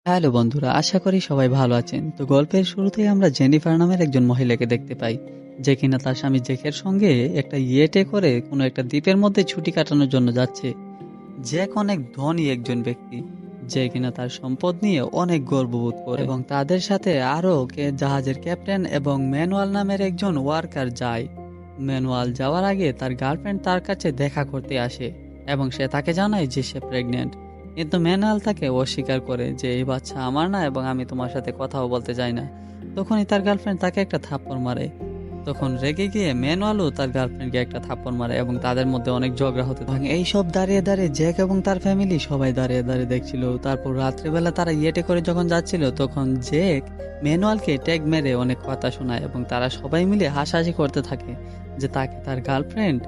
Hello বন্ধুরা, আশা করি সবাই ভালো আছেন। তো গল্পের শুরুতেই আমরা জেনিফার নামের একজন মহিলাকে দেখতে পাই, যে কিনা তার স্বামী জ্যাকের সঙ্গে একটা ইয়েটে করে কোনো একটা দ্বীপের মধ্যে ছুটি কাটানোর জন্য যাচ্ছে। জ্যাক অনেক ধনী একজন ব্যক্তি, যে কিনা তার সম্পদ নিয়ে অনেক গর্ববোধ করে এবং তাদের সাথে আরও জাহাজের ক্যাপ্টেন এবং ম্যানুয়াল নামের একজন ওয়ার্কার যায়। ম্যানুয়াল যাওয়ার আগে তার গার্লফ্রেন্ড তার কাছে দেখা করতে আসে এবং সে তাকে জানায় যে সে প্রেগনেন্ট। কিন্তু ম্যানুয়াল তাকে অস্বীকার করে যে এই বাচ্চা আমার না এবং আমি তোমার সাথে কথাও বলতে চাই না। তখনই তার গার্লফ্রেন্ড তাকে একটা থাপ্পড় মারে। তখন রেগে গিয়ে ম্যানুয়ালও তার গার্লফ্রেন্ডকে একটা থাপ্পড় মারে এবং তাদের মধ্যে অনেক ঝগড়া হতে থাকে। এই সব দাঁড়িয়ে দাঁড়িয়ে জ্যাক এবং তার ফ্যামিলি সবাই দাঁড়িয়ে দাঁড়িয়ে দেখছিল। তারপর রাত্রেবেলা তারা ইয়েটে করে যখন যাচ্ছিল, তখন জ্যাক ম্যানুয়ালকে ট্যাগ মেরে অনেক কথা শোনায় এবং তারা সবাই মিলে হাসাহাসি করতে থাকে যে তাকে তার গার্লফ্রেন্ড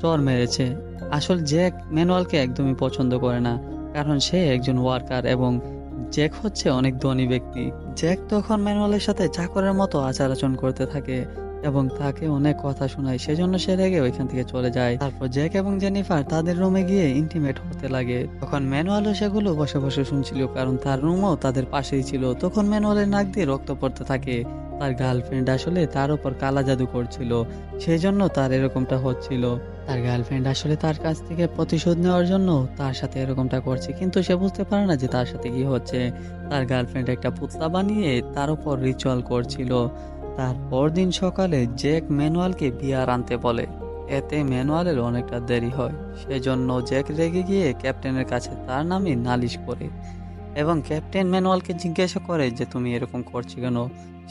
চর মেরেছে। আসল জ্যাক ম্যানুয়ালকে একদমই পছন্দ করে না, কারণ সে একজন ওয়ার্কার এবং জ্যাক হচ্ছে অনেক ধনী ব্যক্তি। জ্যাক তখন ম্যানুয়ালের সাথে চাকরের মতো আচার আচরণ করতে থাকে এবং তাকে অনেক কথা শোনায়, সেজন্য সে রেগে ওইখান থেকে চলে যায়। তারপর জ্যাক এবং জেনিফার তাদের রুমে গিয়ে ইন্টিমেট হতে লাগে। তখন ম্যানুয়ালও সেগুলো বসে বসে শুনছিল, কারণ তার রুমও তাদের পাশেই ছিল। তখন ম্যানুয়ালের নাক দিয়ে রক্ত পড়তে থাকে। তার গার্লফ্রেন্ড আসলে তার উপর কালা জাদু করছিল, সেই জন্য তার এরকমটা হচ্ছিল। তার গার্লফ্রেন্ড আসলে তার কাছ থেকে প্রতিশোধ নেওয়ার জন্য তার সাথে এরকমটা করছে, কিন্তু সে বুঝতে পারে না যে তার সাথে কি হচ্ছে। তার গার্লফ্রেন্ড একটা পুতলা বানিয়ে তার উপর রিচুয়াল করছিল। তার পরদিন সকালে জ্যাক ম্যানুয়ালকে বিয়ার আনতে বলে। এতে ম্যানুয়ালের অনেকটা দেরি হয়, সেজন্য জ্যাক রেগে গিয়ে ক্যাপ্টেনের কাছে তার নামে নালিশ করে এবং ক্যাপ্টেন ম্যানুয়ালকে জিজ্ঞাসা করে যে তুমি এরকম করছো কেন,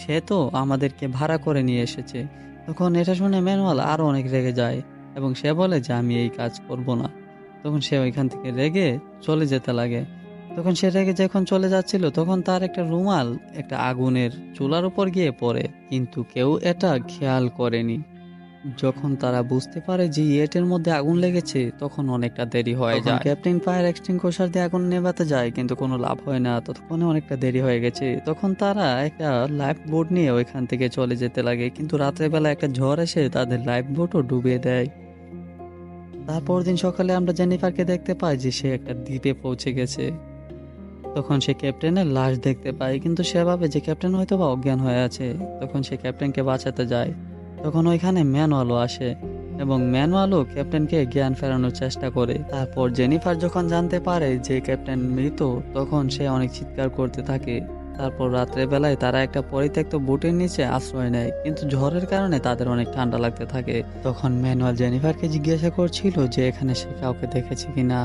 সে তো আমাদেরকে ভাড়া করে নিয়ে এসেছে। তখন এটা শুনে ম্যানুয়াল আরো অনেক রেগে যায় এবং সে বলে যে আমি এই কাজ করব না। তখন সে ওইখান থেকে রেগে চলে যেতে লাগে। তখন সে রেগে যখন চলে যাচ্ছিল, তখন তার একটা রুমাল একটা আগুনের চুলার উপর গিয়ে পড়ে, কিন্তু কেউ এটা খেয়াল করেনি। যখন তারা বুঝতে পারে যে ইয়েটের মধ্যে আগুন লেগেছে, তখন অনেকটা দেরি হয়ে যায়। ক্যাপ্টেন ফায়ার এক্সটিংগুইশার দিয়ে আগুন নেভাতে যায়, কিন্তু কোনো লাভ হয় না। ততক্ষণে অনেকটা দেরি হয়ে গেছে। তখন তারা একটা লাইফ বোট নিয়ে ওইখান থেকে চলে যেতে লাগে, কিন্তু রাতের বেলা একটা ঝড় এসে তাদের লাইফ বোটও ডুবিয়ে দেয়। তারপর দিন সকালে আমরা জেনিফারকে দেখতে পাই যে সে একটা দ্বীপে পৌঁছে গেছে। তখন সে ক্যাপ্টেনের লাশ দেখতে পায়, কিন্তু সে ভাবে যে ক্যাপ্টেন হয়তো বা অজ্ঞান হয়ে আছে। তখন সে ক্যাপ্টেনকে বাঁচাতে যায়। তখন ওইখানে ম্যানুয়ালও আসে এবং ম্যানুয়ালও ক্যাপ্টেনকে জ্ঞান ফেরানোর চেষ্টা করে। তারপর জেনিফার যখন জানতে পারে যে ক্যাপ্টেন মৃত, তখন সে অনেক চিৎকার করতে থাকে। তারপর রাত্রে বেলায় তারা একটা পরিত্যক্ত বোটের নিচে আশ্রয় নেয়, কিন্তু ঝড়ের কারণে তাদের অনেক ঠান্ডা লাগতে থাকে। তখন ম্যানুয়াল জেনিফারকে জিজ্ঞাসা করছিল যে এখানে সে কাউকে দেখেছে কিনা।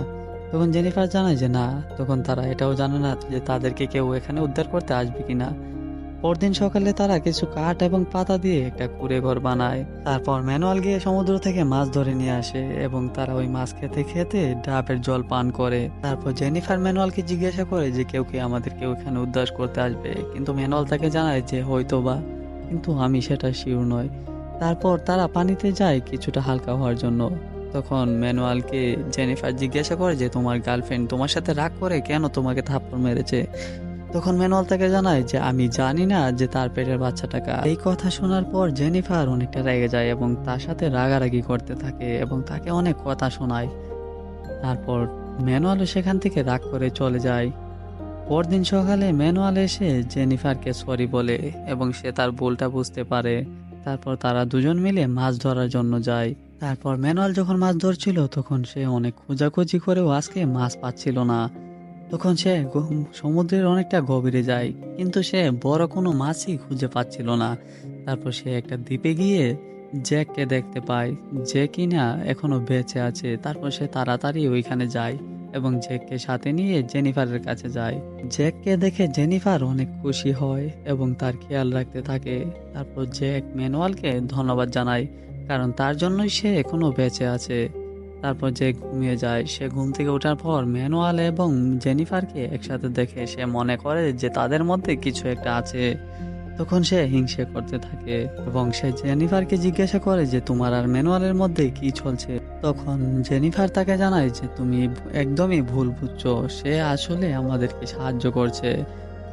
তখন জেনিফার জানায় যে না। তখন তারা এটাও জানে না যে তাদেরকে কেউ এখানে উদ্ধার করতে আসবে কিনা। পরদিন সকালে তারা কিছু কাঠ এবং পাতা দিয়ে একটা কুঁড়ে ঘর বানায়। তারপর ম্যানুয়াল গিয়ে সমুদ্র থেকে মাছ ধরে নিয়ে আসে এবং তারা ওই মাছ খেতে খেতে ডাবের জল পান করে। তারপর জেনিফার ম্যানুয়ালকে জিজ্ঞাসা করে যে কেউ কি আমাদেরকে ওখানে উদ্ধার করতে আসবে, কিন্তু ম্যানুয়াল তাকে জানায় যে হয়তো বা, কিন্তু আমি সেটা শিওর নয়। তারপর তারা পানিতে যায় কিছুটা হালকা হওয়ার জন্য। তখন ম্যানুয়ালকে জেনিফার জিজ্ঞাসা করে যে তোমার গার্লফ্রেন্ড তোমার সাথে রাগ করে কেন তোমাকে থাপ্পড় মেরেছে। তখন ম্যানুয়াল তাকে জানায় যে আমি জানি না যে তার পেটের বাচ্চাটা কার। এই কথা শোনার পর জেনিফার অনেকটা রেগে যায় এবং তার সাথে রাগারাগি করতে থাকে এবং তাকে অনেক কথা শোনায়। তারপর ম্যানুয়ালও সেখান থেকে রাগ করে চলে যায়। পরদিন সকালে ম্যানুয়াল এসে জেনিফারকে সরি বলে এবং সে তার ভুলটা বুঝতে পারে। তারপর তারা দুজন মিলে মাছ ধরার জন্য যায়। তারপর ম্যানুয়াল যখন মাছ ধরছিল, তখন সে অনেক খোঁজাখুঁজি করেও আজকে মাছ পাচ্ছিল না। তখন সে সমুদ্রের অনেকটা গভীরে যায়, কিন্তু সে বড় কোনো মাছই খুঁজে পাচ্ছিল না। তারপর সে একটা দ্বীপে গিয়ে জ্যাককে দেখতে পায়, যে কিনা এখনো বেঁচে আছে। তারপর সে তাড়াতাড়ি ওইখানে যায় এবং জ্যাককে সাথে নিয়ে জেনিফারের কাছে যায়। জ্যাককে দেখে জেনিফার অনেক খুশি হয় এবং তার খেয়াল রাখতে থাকে। তারপর জ্যাক ম্যানুয়ালকে ধন্যবাদ জানায়, কারণ তার জন্যই সে এখনো বেঁচে আছে। তারপর যে ঘুমিয়ে যায়। সে ঘুম থেকে ওঠার পর ম্যানুয়াল এবং জেনিফারকে একসাথে দেখে সে মনে করে যে তাদের মধ্যে কিছু একটা আছে। তখন সে হিংসে করতে থাকে এবং সে জেনিফারকে জিজ্ঞাসা করে যে তোমার আর ম্যানুয়ালের মধ্যে কি চলছে। তখন জেনিফার তাকে জানায় যে তুমি একদমই ভুল বুঝছো, সে আসলে আমাদেরকে সাহায্য করছে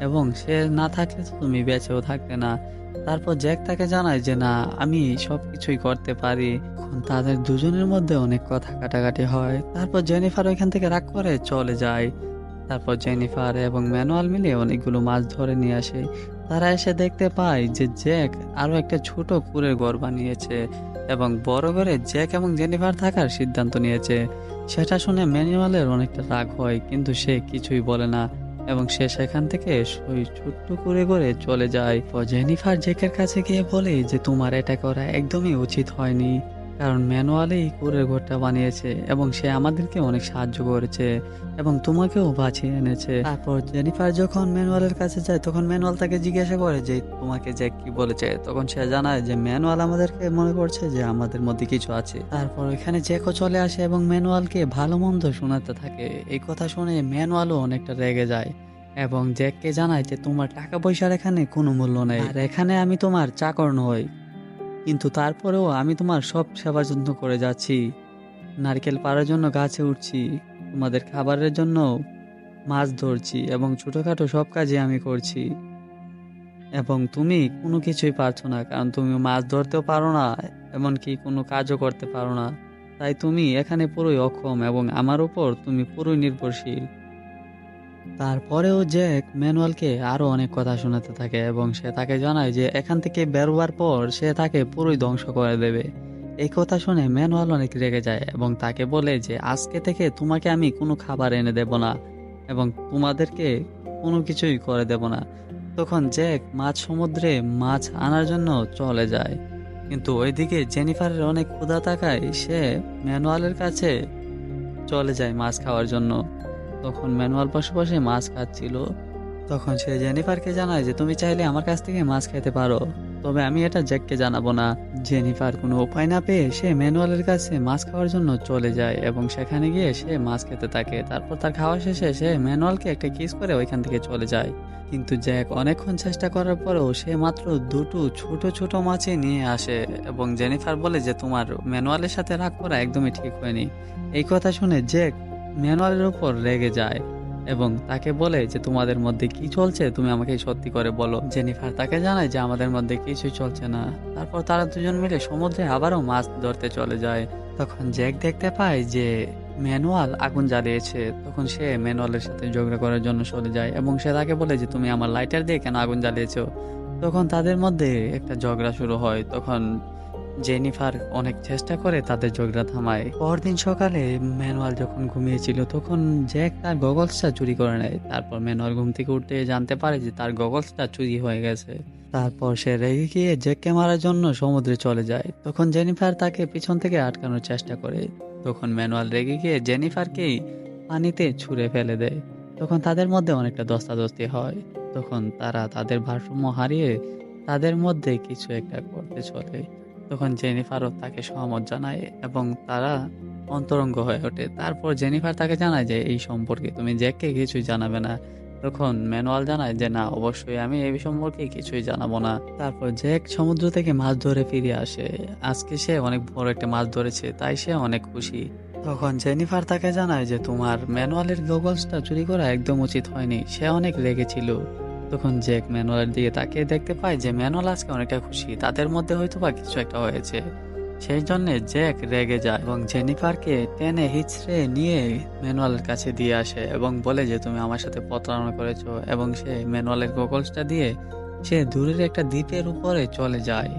এবং সে না থাকলে তো তুমি বেঁচেও থাকতে না। তারপর জ্যাক তাকে জানায় যে না, আমি সবকিছুই করতে পারি। এখন তাদের দুজনের মধ্যে অনেক কথা কাটাকাটি হয়। তারপর জেনিফার ওইখান থেকে রাগ করে চলে যায়। তারপর জেনিফার এবং ম্যানুয়াল মিলে অনেকগুলো মাছ ধরে নিয়ে আসে। তারা এসে দেখতে পায় যে জ্যাক আরো একটা ছোট কুঁড়ের ঘর বানিয়েছে এবং বড় ঘরে জ্যাক এবং জেনিফার থাকার সিদ্ধান্ত নিয়েছে। সেটা শুনে ম্যানুয়ালের অনেকটা রাগ হয়, কিন্তু সে কিছুই বলে না এবং সে সেখান থেকে ওই ছোট্ট কুঁড়ে ঘরে চলে যায়। তো জেনিফার জ্যাকের কাছে গিয়ে বলে যে তোমার এটা করা একদমই উচিত হয়নি, কারণ ম্যানুয়ালই কুঁড়ের ঘরটা বানিয়েছে এবং সে আমাদেরকে অনেক সাহায্য করেছে এবং তোমাকেও বাঁচিয়ে এনেছে। তারপর জেনিফার যখন ম্যানুয়ালের কাছে যায় তখন ম্যানুয়াল তাকে জিজ্ঞাসা করে যে তোমাকে জ্যাক কি বলেছে। তখন সে জানায় যে ম্যানুয়াল আমাদেরকে মনে করছে যে আমাদের মধ্যে কিছু আছে। তারপর এখানে জ্যাকও চলে আসে এবং ম্যানুয়ালকে ভালো মন্দ শোনাতে থাকে। এই কথা শুনে ম্যানুয়ালও অনেকটা রেগে যায় এবং জ্যাককে জানায় যে তোমার টাকা পয়সার এখানে কোনো মূল্য নেই, আর এখানে আমি তোমার চাকর নই, কিন্তু তারপরেও আমি তোমার সব সেবা যত্ন করে যাচ্ছি। নারকেল পাড়ার জন্য গাছে উঠছি, তোমাদের খাবারের জন্য মাছ ধরছি এবং ছোটখাটো সব কাজই আমি করছি। এবং তুমি কোনো কিছুই পারছো না, কারণ তুমি মাছ ধরতেও পারো না, এমনকি কোনো কাজও করতে পারো না। তাই তুমি এখানে পুরোই অক্ষম এবং আমার উপর তুমি পুরোই নির্ভরশীল। তারপরেও জ্যাক ম্যানুয়ালকে আরো অনেক কথা শোনাতে থাকে এবং সে তাকে জানায় যে এখান থেকে বেরোবার পর সে তাকে পুরোই ধ্বংস করে দেবে। এই কথা শুনে ম্যানুয়াল অনেক রেগে যায় এবং তাকে বলে যে আজকে থেকে তোমাকে আমি কোনো খাবার এনে দেব না এবং তোমাদেরকে কোনো কিছুই করে দেব না। তখন জ্যাক মাছ সমুদ্রে মাছ আনার জন্য চলে যায়, কিন্তু ওইদিকে জেনিফারের অনেক ক্ষুধা থাকায় সে ম্যানুয়ালের কাছে চলে যায় মাছ খাওয়ার জন্য। তখন ম্যানুয়াল বসে বসে মাছ খাচ্ছিল। তখন সে জেনিফারকে জানায় যে তুমি চাইলে আমার কাছ থেকে মাছ খেতে পারো, তবে আমি এটা জ্যাককে জানাবো না। জেনিফার কোনো উপায় না পেয়ে সে ম্যানুয়ালের কাছে মাছ খাওয়ার জন্য চলে যায় এবং সেখানে গিয়ে সে মাছ খেতে থাকে। তারপর তার খাওয়া শেষে সে ম্যানুয়ালকে একটা কিস করে ওইখান থেকে চলে যায়। কিন্তু জ্যাক অনেকক্ষণ চেষ্টা করার পরেও সে মাত্র দুটো ছোট ছোট মাছই নিয়ে আসে এবং জেনিফার বলে যে তোমার ম্যানুয়ালের সাথে রাগ করা একদমই ঠিক হয়নি। এই কথা শুনে জ্যাক ম্যানুয়ালের উপর রেগে যায় এবং তাকে বলে যে তোমাদের মধ্যে কি চলছে তুমি আমাকে সত্যি করে বলো। জেনিফার তাকে জানায় যে আমাদের মধ্যে কিছুই চলছে না। তারপর তারা দুজন মিলে সমুদ্রে আবারও মাছ ধরতে চলে যায়। তখন জ্যাক দেখতে পায় যে ম্যানুয়াল আগুন জ্বালিয়েছে। তখন সে ম্যানুয়ালের সাথে ঝগড়া করার জন্য চলে যায় এবং সে তাকে বলে যে তুমি আমার লাইটার দিয়ে কেন আগুন জ্বালিয়েছো। তখন তাদের মধ্যে একটা ঝগড়া শুরু হয়। তখন জেনিফার অনেক চেষ্টা করে তাদের ঝগড়া থামায়। পরদিন সকালে ম্যানুয়াল যখন ঘুমিয়েছিল তখন জ্যাক তার গগলসটা চুরি করে নেয়। তারপর ম্যানুয়াল ঘুম থেকে উঠতে জানতে পারে যে তার গগলসটা চুরি হয়ে গেছে। তারপর সে রেগে গিয়ে জ্যাককে মারার জন্য সমুদ্রে চলে যায়। তখন জেনিফার তাকে পিছন থেকে আটকানোর চেষ্টা করে। তখন ম্যানুয়াল রেগে গিয়ে জেনিফারকেই পানিতে ছুঁড়ে ফেলে দেয়। তখন তাদের মধ্যে অনেকটা ধস্তাধস্তি হয়। তখন তারা তাদের ভারসাম্য হারিয়ে তাদের মধ্যে কিছু একটা করতে চলে। তখন জেনিফারও তাকে সহমত জানায় এবং তারা অন্তরঙ্গ হয়ে ওঠে। তারপর জেনিফার তাকে জানায় যে এই সম্পর্কে তুমি জ্যাককে কিছুই জানাবে না। তখন ম্যানুয়াল জানায় যে না, অবশ্যই আমি এই সম্পর্কে কিছুই জানাবো না। তারপর জ্যাক সমুদ্র থেকে মাছ ধরে ফিরে আসে। আজকে সে অনেক বড় একটা মাছ ধরেছে, তাই সে অনেক খুশি। তখন জেনিফার তাকে জানায় যে তোমার ম্যানুয়ালের গগলসটা চুরি করা একদম উচিত হয়নি। সে অনেক রেগেছিল। তখন জ্যাক ম্যানুয়ালের দিকে তাকিয়ে দেখতে পায় যে ম্যানুয়াল আজকে অনেকটা খুশি, তাদের মধ্যে হয়তো বা কিছু একটা হয়েছে। সেই জন্য জ্যাক রেগে যায় এবং জেনিফারকে টেনে হিচড়ে নিয়ে ম্যানুয়ালের কাছে দিয়ে আসে এবং বলে যে তুমি আমার সাথে প্রতারণা করেছো, এবং সে ম্যানুয়ালের গগলসটা দিয়ে সে দূরের একটা দ্বীপের উপরে চলে যায়।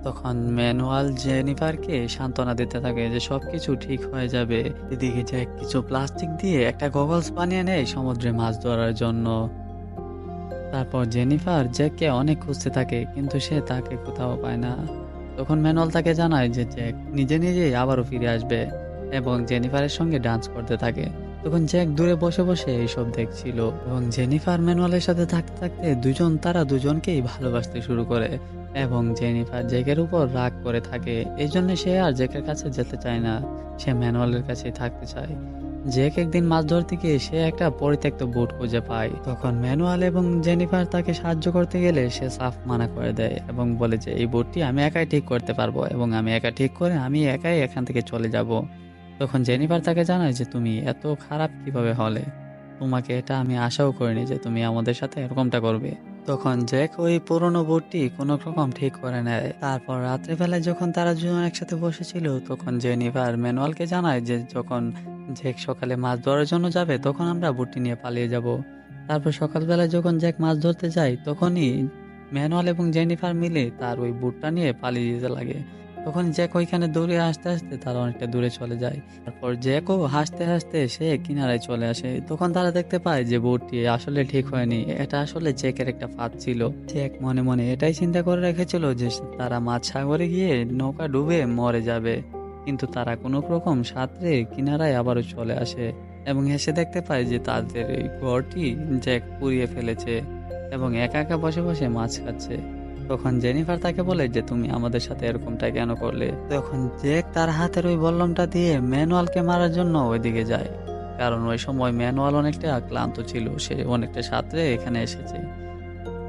তখন ম্যানুয়াল জেনিফারকে সান্ত্বনা দিতে থাকে যে সবকিছু ঠিক হয়ে যাবে। এদিকে জ্যাক কিছু প্লাস্টিক দিয়ে একটা গগলস বানিয়ে নেয় সমুদ্রে মাছ ধরার জন্য। তারপর জেনিফার জ্যাককে অনেক খুঁজতে থাকে, কিন্তু সে তাকে কোথাও পায় না। তখন ম্যানুয়াল তাকে জানায় যে জ্যাক নিজে নিজেই আবারও ফিরে আসবে এবং জেনিফারের সঙ্গে ডান্স করতে থাকে। তখন জ্যাক দূরে বসে বসে এইসব দেখছিল এবং জেনিফার ম্যানুয়ালের সাথে থাকতে থাকতে তারা দুজনকেই ভালোবাসতে শুরু করে এবং জেনিফার জ্যাকের উপর রাগ করে থাকে। এই জন্য সে আর জ্যাকের কাছে যেতে চায় না, সে ম্যানুয়ালের কাছেই থাকতে চায়। জ্যাক একদিন মাছ ধরতে গিয়ে সে একটা পরিত্যক্ত বোট খুঁজে পায়। তখন ম্যানুয়াল এবং জেনিফার তাকে সাহায্য করতে গেলে সে সাফ মানা করে দেয় এবং বলে যে এই বোটটি আমি একাই ঠিক করতে পারবো এবং আমি একা ঠিক করে আমি একাই এখান থেকে চলে যাব। তখন জেনিফার তাকে জানায় যে তুমি এত খারাপ কিভাবে হলে, তোমাকে এটা আমি আশাও করিনি যে তুমি আমাদের সাথে এরকমটা করবে। তখন জ্যাক ওই পুরনো বোটটি কোনো রকম ঠিক করে নেয়। তারপর রাত্রেবেলায় যখন তারা দুজন একসাথে বসেছিল, তখন জেনিফার ম্যানুয়ালকে জানায় যে যখন জ্যাক সকালে মাছ ধরার জন্য যাবে তখন আমরা বোটটি নিয়ে পালিয়ে যাব। তারপর সকালবেলায় যখন জ্যাক মাছ ধরতে যায় তখনই ম্যানুয়াল এবং জেনিফার মিলে তার ওই বোটটা নিয়ে পালিয়ে যেতে লাগে। তখন জ্যাক ওইখানে দৌড়ে আসতে আসতে তারা অনেকটা দূরে চলে যায়। তারপর জ্যাকও হাসতে হাসতে সে কিনারায় চলে আসে। তখন তারা দেখতে পায় যে বোটটি আসলে ঠিক হয়নি, এটা আসলে জ্যাকের একটা ফাঁদ ছিল। জ্যাক মনে মনে এটাই চিন্তা করে রেখেছিল যে তারা মাছ সাগরে গিয়ে নৌকা ডুবে মরে যাবে, কিন্তু তারা কোনো রকম সাঁতরে কিনারায় আবারও চলে আসে এবং এসে দেখতে পায় যে তাদের এই ঘরটি জ্যাক পুড়িয়ে ফেলেছে এবং একা একা বসে বসে মাছ খাচ্ছে। তখন জেনিফার তাকে বলে যে তুমি আমাদের সাথে এরকমটা কেন করলে। তখন জ্যাক তার হাতের ওই বল্লমটা দিয়ে ম্যানুয়ালকে মারার জন্য ওইদিকে যায়, কারণ ওই সময় ম্যানুয়াল অনেকটা ক্লান্ত ছিল, সে অনেকটা সাঁতরে এখানে এসেছে।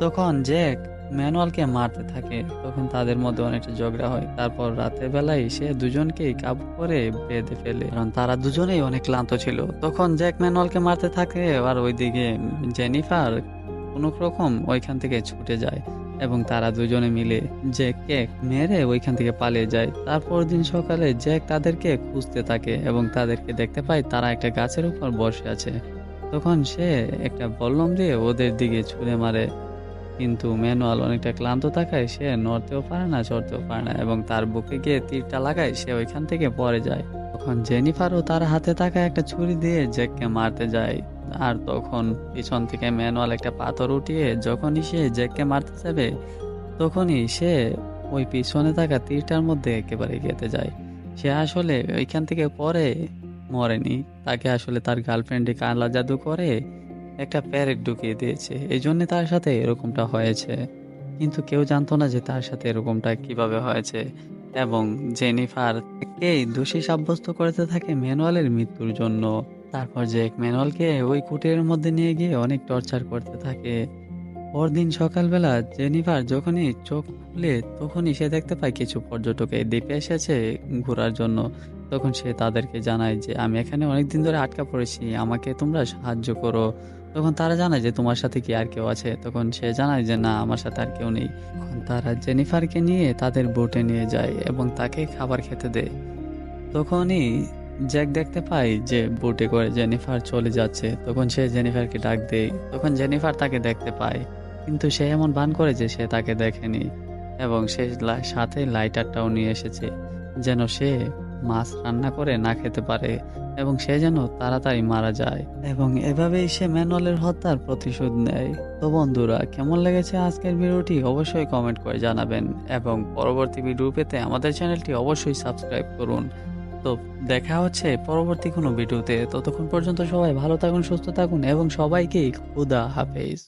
তখন জ্যাক ম্যানুয়ালকে মারতে থাকে, তখন তাদের মধ্যে অনেকটা ঝগড়া হয়। তারপর রাতের বেলায় সে দুজনকেই কাবু করে বেঁধে ফেলে, কারণ তারা দুজনেই অনেক ক্লান্ত ছিল। তখন জ্যাক ম্যানুয়ালকে মারতে থাকে আর ওইদিকে জেনিফার কোনো রকম ওইখান থেকে ছুটে যায় এবং তারা দুজনে মিলে জ্যাককে মেরে ওইখান থেকে পালিয়ে যায়। তারপর দিন সকালে জ্যাক তাদেরকে খুঁজতে থাকে এবং তাদেরকে দেখতে পায় তারা একটা গাছের উপর বসে আছে। তখন সে একটা বল্লম দিয়ে ওদের দিকে ছুঁড়ে মারে, কিন্তু ম্যানুয়াল অনেকটা ক্লান্ত থাকায় সে নড়তেও পারে না চড়তেও পারে না এবং তার বুকে গিয়ে তীরটা লাগায় সে ওইখান থেকে পড়ে যায়। তখন জেনিফারও তার হাতে থাকা একটা ছুরি দিয়ে জ্যাককে মারতে যায়, আর তখন পিছন থেকে ম্যানুয়াল একটা পাথর উঠিয়ে যখনই সে জ্যাককে মারতে যাবে তখনই সে ওই পিছনে থাকা তীরটার মধ্যে একেবারে গেঁথে যায়। সে আসলে ওইখান থেকে পরে মরেনি, তাকে আসলে তার গার্লফ্রেন্ডে কালা জাদু করে একটা প্যারেক ঢুকিয়ে দিয়েছে, এই জন্য তার সাথে এরকমটা হয়েছে। কিন্তু কেউ জানতো না যে তার সাথে এরকমটা কিভাবে হয়েছে। এবং জেনিফার কেই দোষী সাব্যস্ত করতে থাকে ম্যানুয়ালের মৃত্যুর জন্য। তারপর জ্যাক ম্যানুয়ালকে ওই কুটিরের মধ্যে নিয়ে গিয়ে অনেক টর্চার করতে থাকে। পরদিন সকালবেলা জেনিফার যখনই চোখ খুলে তখনই সে দেখতে পায় কিছু পর্যটক এই দ্বীপে এসেছে ঘোরার জন্য। তখন সে তাদেরকে জানায় যে আমি এখানে অনেকদিন ধরে আটকা পড়েছি, আমাকে তোমরা সাহায্য করো। তখন তারা জানায় যে তোমার সাথে কি আর কেউ আছে? তখন সে জানায় যে না, আমার সাথে আর কেউ নেই। তখন তারা জেনিফারকে নিয়ে তাদের বোটে নিয়ে যায় এবং তাকে খাবার খেতে দেয়। তখনই জ্যাক দেখতে পায় যে বোটে করে জেনিফার চলে যাচ্ছে। তখন সে জেনিফারকে ডাক দেয়। তখন জেনিফার তাকে দেখতে পায়, কিন্তু সে এমন ভান করে যে সে তাকে দেখেনি এবং সে সাথে লাইটারটাও নিয়ে এসেছে যেন সে মাছ রান্না করে না খেতে পারে এবং সে যেন তাড়াতাড়ি মারা যায়। এবং এভাবেই সে ম্যানুয়ালের হত্যার প্রতিশোধ নেয়। তো বন্ধুরা, কেমন লেগেছে আজকের ভিডিওটি অবশ্যই কমেন্ট করে জানাবেন এবং পরবর্তী ভিডিও পেতে আমাদের চ্যানেলটি অবশ্যই সাবস্ক্রাইব করুন। তো দেখা হচ্ছে পরবর্তী কোনো ভিডিওতে। ততক্ষণ পর্যন্ত সবাই ভালো থাকুন, সুস্থ থাকুন এবং সবাইকে খুদা হাফেজ।